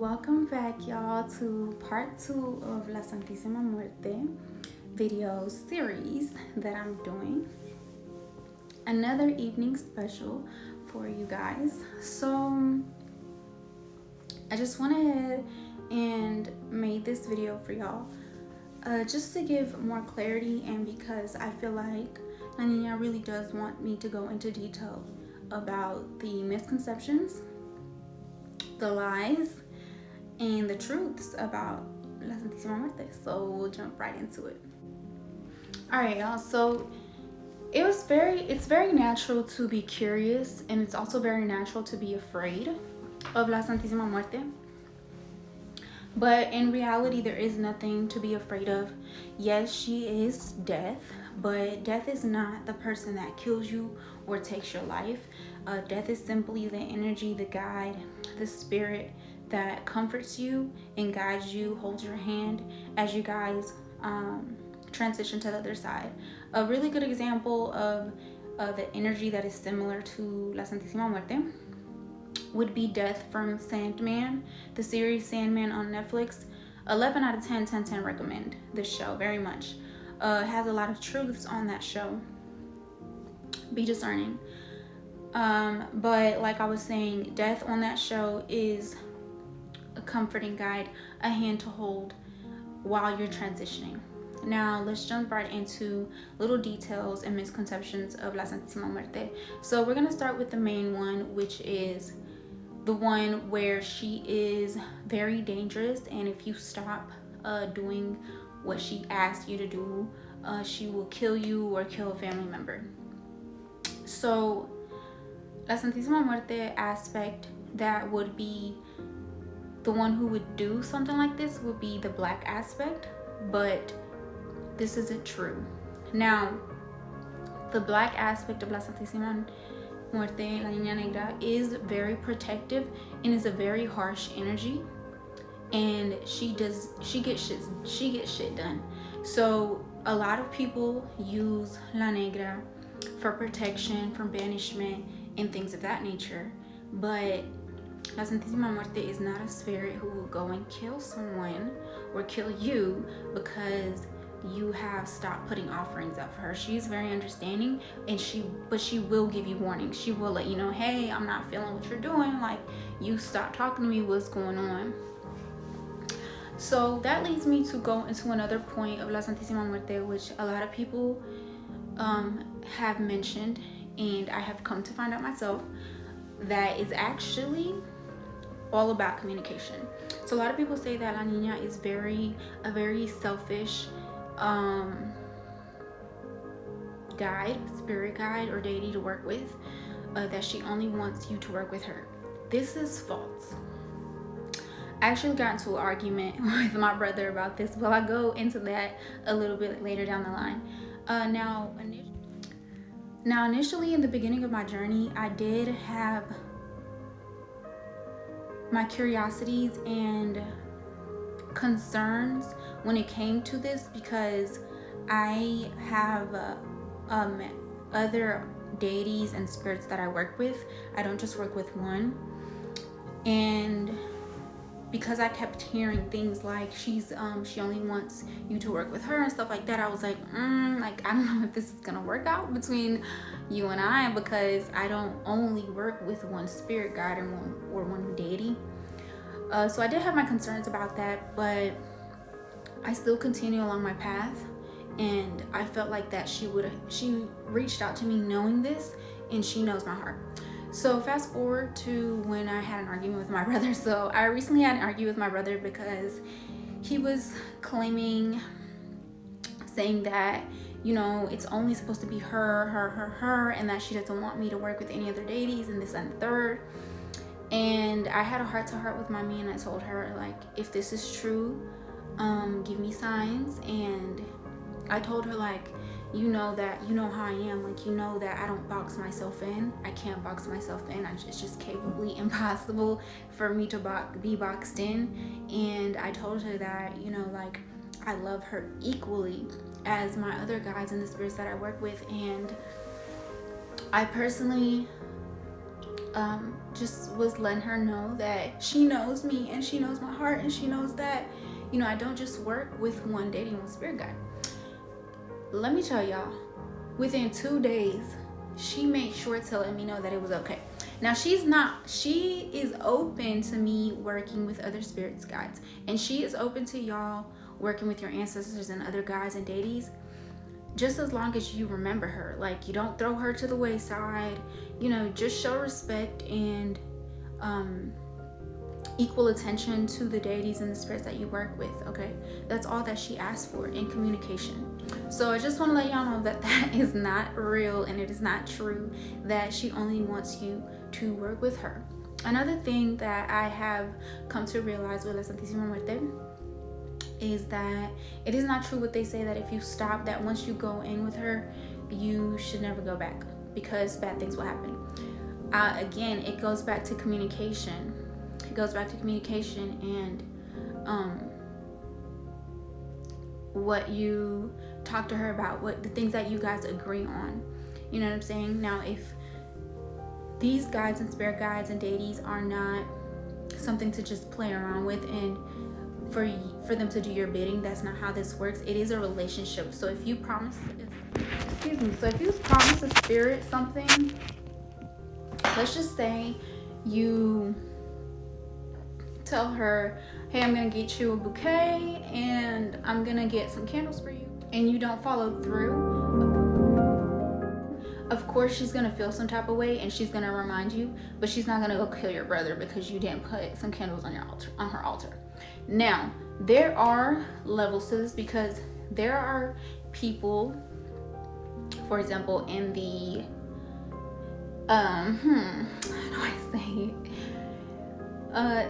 Welcome back, y'all, to part 2 of La Santísima Muerte video series that I'm doing. Another evening special for you guys. So I just went ahead and made this video for y'all just to give more clarity, and because I feel like Niña really does want me to go into detail about the misconceptions, the lies, and the truths about La Santísima Muerte. So we'll jump right into it. Alright, y'all, so it's very natural to be curious, and it's also very natural to be afraid of La Santísima Muerte. But in reality, there is nothing to be afraid of. Yes, she is death, but death is not the person that kills you or takes your life. Death is simply the energy, the guide, the spirit that comforts you and guides you, holds your hand as you guys transition to the other side. A really good example of the energy that is similar to La Santísima Muerte would be Death from Sandman, the series Sandman on Netflix. 11 out of 10, 10, 10 recommend this show very much. It has a lot of truths on that show. Be discerning. But like I was saying, death on that show is a comforting guide, a hand to hold while you're transitioning. Now let's jump right into little details and misconceptions of La Santísima Muerte. So we're gonna start with the main one, which is the one where she is very dangerous, and if you stop doing what she asked you to do, she will kill you or kill a family member. So La Santísima Muerte aspect that would be the one who would do something like this would be the black aspect, but this isn't true. Now, the black aspect of La Santísima Muerte, La Niña Negra, is very protective and is a very harsh energy, and she gets shit done. So a lot of people use La Negra for protection from banishment and things of that nature, but La Santísima Muerte is not a spirit who will go and kill someone or kill you because you have stopped putting offerings up for her. She's very understanding, and she will give you warnings. She will let you know, hey, I'm not feeling what you're doing, like, you stop talking to me, what's going on? So that leads me to go into another point of La Santísima Muerte, which a lot of people have mentioned, and I have come to find out myself, that is actually all about communication. So a lot of people say that La Niña is a very selfish spirit guide or deity to work with, that she only wants you to work with her. This is false. I actually got into an argument with my brother about this, but I'll go into that a little bit later down the line. Now initially in the beginning of my journey, I did have my curiosities and concerns when it came to this, because I have other deities and spirits that I work with. I don't just work with one, and because I kept hearing things like she only wants you to work with her and stuff like that, I was like, I don't know if this is gonna work out between you and I, because I don't only work with one spirit guide or one deity. So I did have my concerns about that, but I still continue along my path, and I felt like that she reached out to me knowing this, and she knows my heart. So fast forward to when I had an argument with my brother. So I recently had an argument with my brother because he was saying that, it's only supposed to be her, and that she doesn't want me to work with any other deities and this and the third. And I had a heart-to-heart with my man. I told her, like, if this is true, give me signs. And I told her, like, you know how I am, like, that I don't box myself in. I can't box myself in. It's just capably impossible for me to be boxed in. And I told her that, like, I love her equally as my other guides and the spirits that I work with. And I personally just was letting her know that she knows me and she knows my heart, and she knows that, you know, I don't just work with one dating one spirit guide. Let me tell y'all, within 2 days, she made sure to let me know that it was okay. Now she is open to me working with other spirits guides, and she is open to y'all working with your ancestors and other guides and deities, just as long as you remember her. Like, you don't throw her to the wayside, you know, just show respect and equal attention to the deities and the spirits that you work with. Okay, that's all that she asked for in communication. So I just want to let y'all know that that is not real, and it is not true that she only wants you to work with her. Another thing that I have come to realize with La Santísima Muerte is that it is not true what they say, that if you stop, that once you go in with her, you should never go back, because bad things will happen. Again, it goes back to communication. It goes back to communication and what you talk to her about, what the things that you guys agree on. You know what I'm saying? Now, if these guides and spirit guides and deities are not something to just play around with and for them to do your bidding, that's not how this works. It is a relationship. So if you promise, if you promise a spirit something, let's just say you tell her, hey, I'm gonna get you a bouquet and I'm gonna get some candles for you, and you don't follow through, of course she's gonna feel some type of way and she's gonna remind you, but she's not gonna go kill your brother because you didn't put some candles on her altar. Now, there are levels to this, because there are people, for example, in the how do I say it?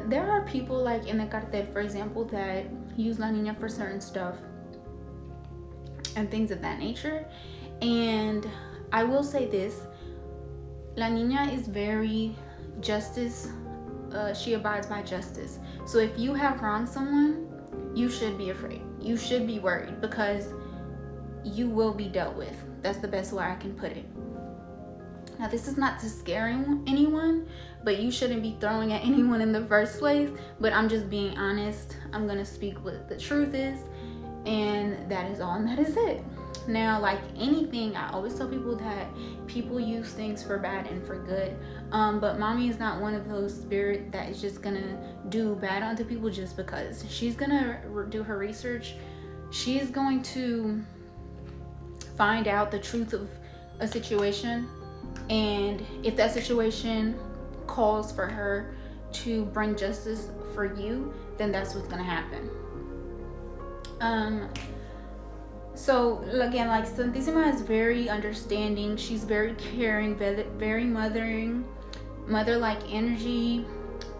There are people like in the cartel, for example, that use La Niña for certain stuff and things of that nature. And I will say this, La Niña is very justice, she abides by justice. So if you have wronged someone, you should be afraid. You should be worried, because you will be dealt with. That's the best way I can put it. Now, this is not to scare anyone, but you shouldn't be throwing at anyone in the first place. But I'm just being honest. I'm going to speak what the truth is, and that is all, and that is it. Now, like anything, I always tell people that people use things for bad and for good. But mommy is not one of those spirit that is just going to do bad onto people just because. She's going to do her research. She's going to find out the truth of a situation. And if that situation calls for her to bring justice for you, then that's what's going to happen. So again, like, Santísima is very understanding. She's very caring, very mother-like energy.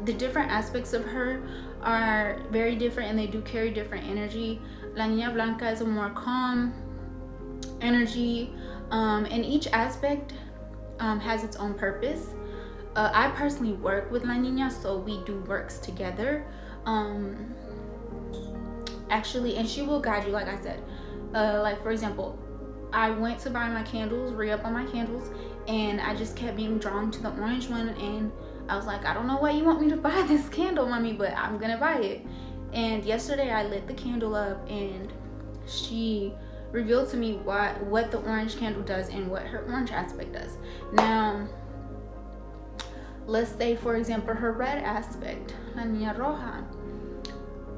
The different aspects of her are very different, and they do carry different energy. La Niña Blanca is a more calm energy, and each aspect has its own purpose. I personally work with La Niña, so we do works together. Actually, and she will guide you, like I said. Like, for example, I went to buy my candles, re-up on my candles, and I just kept being drawn to the orange one, and I was like, I don't know why you want me to buy this candle, mommy, but I'm gonna buy it. And yesterday I lit the candle up, and she revealed to me what the orange candle does and what her orange aspect does. Now, let's say, for example, her red aspect, La Niña Roja.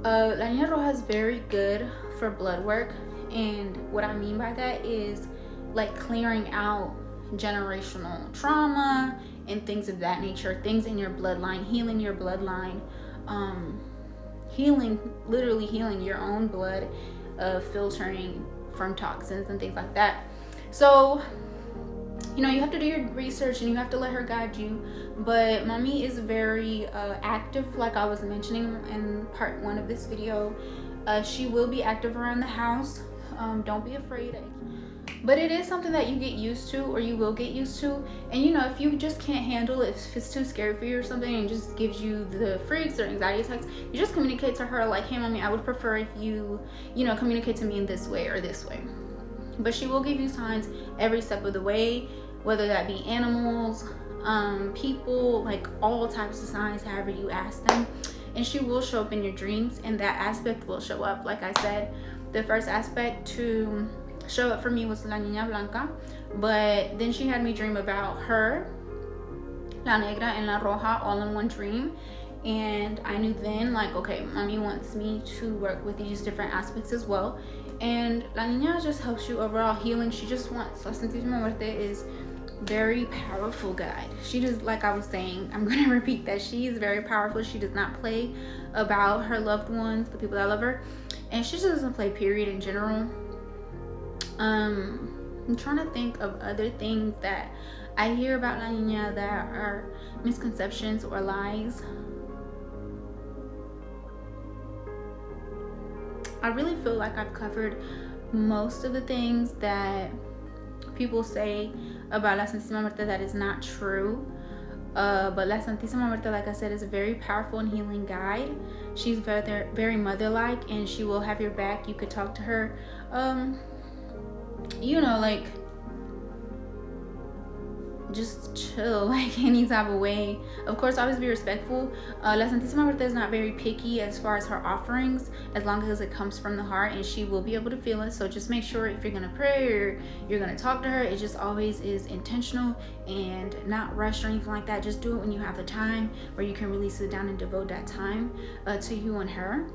La Niña Roja is very good for blood work, and what I mean by that is like clearing out generational trauma and things of that nature, things in your bloodline, healing your bloodline, literally healing your own blood, filtering from toxins and things like that. So, you know, you have to do your research and you have to let her guide you. But mommy is very active, like I was mentioning in part 1 of this video. She will be active around the house. Don't be afraid. But it is something that you get used to, or you will get used to. And you know, if you just can't handle it, if it's too scary for you or something, and just gives you the freaks or anxiety attacks, you just communicate to her like, hey mommy, I would prefer if you know, communicate to me in this way or this way. But she will give you signs every step of the way, whether that be animals, people, like all types of signs, however you ask them. And she will show up in your dreams, and that aspect will show up. Like I said, the first aspect to show up for me was La Niña Blanca, but then she had me dream about her, La Negra and La Roja, all in one dream. And I knew then, like, okay, mommy wants me to work with these different aspects as well. And La Niña just helps you overall healing. She just wants, La Santísima Muerte is very powerful guide. She does, like I was saying, I'm gonna repeat that, she is very powerful. She does not play about her loved ones, the people that love her, and she just doesn't play, period, in general. I'm trying to think of other things that I hear about La Niña that are misconceptions or lies. I really feel like I've covered most of the things that people say about La Santísima Muerte that is not true. But La Santísima Muerte, like I said, is a very powerful and healing guide. She's very, very mother-like, and she will have your back. You could talk to her, you know, like, just chill, like any type of way. Of course, always be respectful. La Santísima Muerte is not very picky as far as her offerings, as long as it comes from the heart, and she will be able to feel it. So just make sure if you're gonna pray or you're gonna talk to her, it just always is intentional and not rushed or anything like that. Just do it when you have the time, where you can really sit down and devote that time to you and her.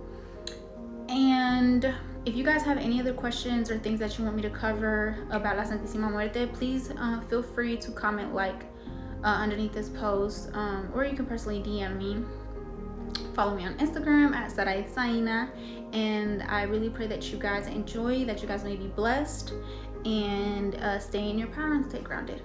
And if you guys have any other questions or things that you want me to cover about La Santísima Muerte, please feel free to comment, like, underneath this post, or you can personally DM me. Follow me on Instagram at Saraisaina, and I really pray that you guys enjoy, that you guys may be blessed, and stay in your power and stay grounded.